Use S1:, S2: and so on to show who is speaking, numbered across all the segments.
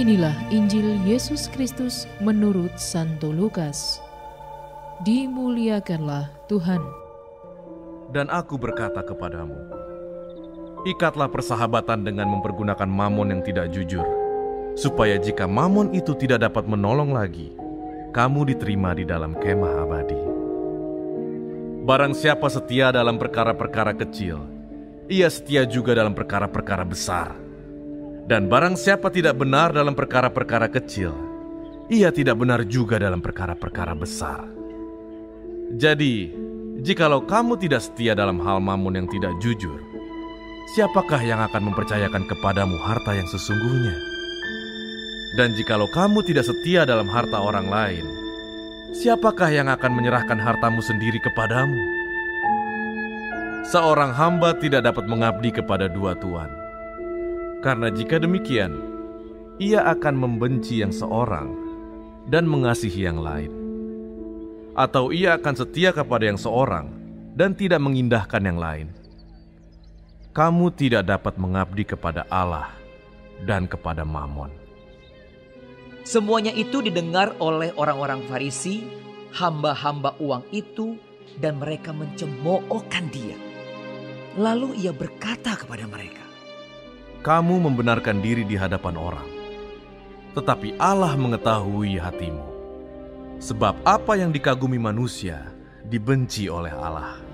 S1: Inilah Injil Yesus Kristus menurut Santo Lukas. Dimuliakanlah Tuhan.
S2: Dan aku berkata kepadamu, ikatlah persahabatan dengan mempergunakan mamon yang tidak jujur, supaya jika mamon itu tidak dapat menolong lagi, kamu diterima di dalam kemah abadi. Barang siapa setia dalam perkara-perkara kecil, ia setia juga dalam perkara-perkara besar. Dan barang siapa tidak benar dalam perkara-perkara kecil, ia tidak benar juga dalam perkara-perkara besar. Jadi, jikalau kamu tidak setia dalam hal mamon yang tidak jujur, siapakah yang akan mempercayakan kepadamu harta yang sesungguhnya? Dan jikalau kamu tidak setia dalam harta orang lain, siapakah yang akan menyerahkan hartamu sendiri kepadamu? Seorang hamba tidak dapat mengabdi kepada dua tuan. Karena jika demikian, ia akan membenci yang seorang dan mengasihi yang lain. Atau ia akan setia kepada yang seorang dan tidak mengindahkan yang lain. Kamu tidak dapat mengabdi kepada Allah dan kepada Mamon.
S3: Semuanya itu didengar oleh orang-orang Farisi, hamba-hamba uang itu, dan mereka mencemoohkan dia. Lalu ia berkata kepada mereka,
S2: kamu membenarkan diri di hadapan orang, tetapi Allah mengetahui hatimu. Sebab apa yang dikagumi manusia, dibenci oleh Allah.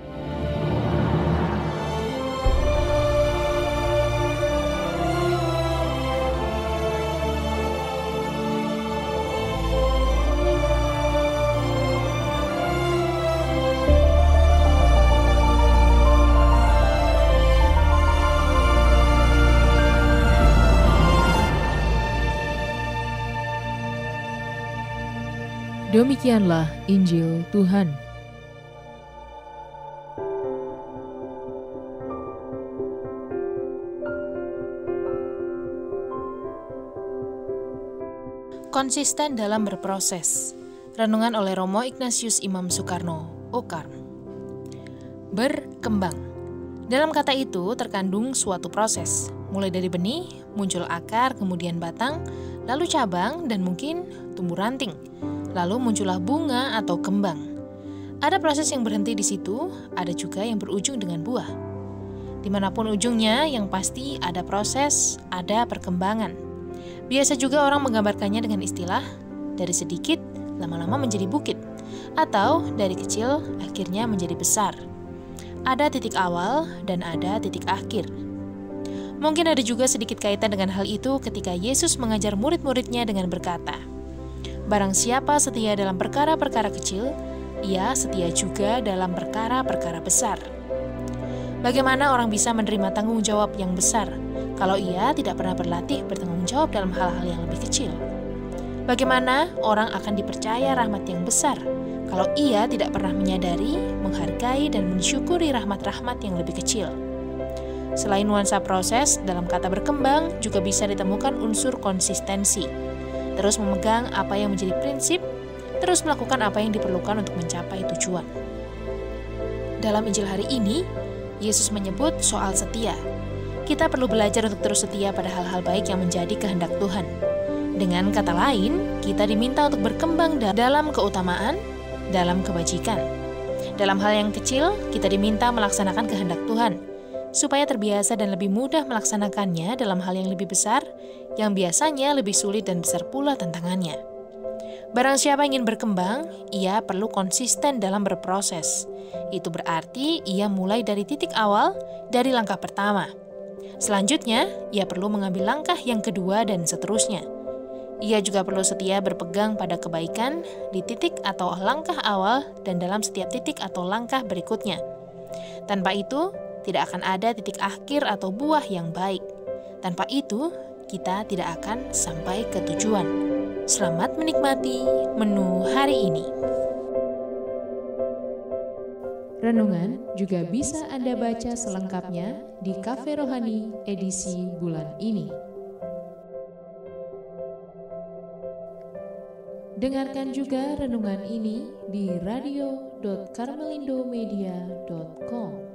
S1: Demikianlah Injil Tuhan. Konsisten dalam berproses. Renungan oleh Romo Ignatius Imam Soekarno, OKAR. Berkembang. Dalam kata itu terkandung suatu proses, mulai dari benih, muncul akar, kemudian batang, lalu cabang, dan mungkin tumbuh ranting. Lalu muncullah bunga atau kembang. Ada proses yang berhenti di situ, ada juga yang berujung dengan buah. Dimanapun ujungnya, yang pasti ada proses, ada perkembangan. Biasa juga orang menggambarkannya dengan istilah, dari sedikit, lama-lama menjadi bukit. Atau dari kecil, akhirnya menjadi besar. Ada titik awal dan ada titik akhir. Mungkin ada juga sedikit kaitan dengan hal itu ketika Yesus mengajar murid-muridnya dengan berkata, barang siapa setia dalam perkara-perkara kecil, ia setia juga dalam perkara-perkara besar. Bagaimana orang bisa menerima tanggung jawab yang besar kalau ia tidak pernah berlatih bertanggung jawab dalam hal-hal yang lebih kecil? Bagaimana orang akan dipercaya rahmat yang besar kalau ia tidak pernah menyadari, menghargai, dan mensyukuri rahmat-rahmat yang lebih kecil? Selain nuansa proses, dalam kata berkembang juga bisa ditemukan unsur konsistensi. Terus memegang apa yang menjadi prinsip, terus melakukan apa yang diperlukan untuk mencapai tujuan. Dalam Injil hari ini, Yesus menyebut soal setia. Kita perlu belajar untuk terus setia pada hal-hal baik yang menjadi kehendak Tuhan. Dengan kata lain, kita diminta untuk berkembang dalam keutamaan, dalam kebajikan. Dalam hal yang kecil, kita diminta melaksanakan kehendak Tuhan, supaya terbiasa dan lebih mudah melaksanakannya dalam hal yang lebih besar, yang biasanya lebih sulit dan besar pula tantangannya. Barang siapa ingin berkembang, ia perlu konsisten dalam berproses. Itu berarti ia mulai dari titik awal, dari langkah pertama. Selanjutnya, ia perlu mengambil langkah yang kedua dan seterusnya. Ia juga perlu setia berpegang pada kebaikan di titik atau langkah awal dan dalam setiap titik atau langkah berikutnya. Tanpa itu, tidak akan ada titik akhir atau buah yang baik. Tanpa itu, kita tidak akan sampai ke tujuan. Selamat menikmati menu hari ini. Renungan juga bisa Anda baca selengkapnya di Cafe Rohani edisi bulan ini. Dengarkan juga renungan ini di radio.karmelindomedia.com.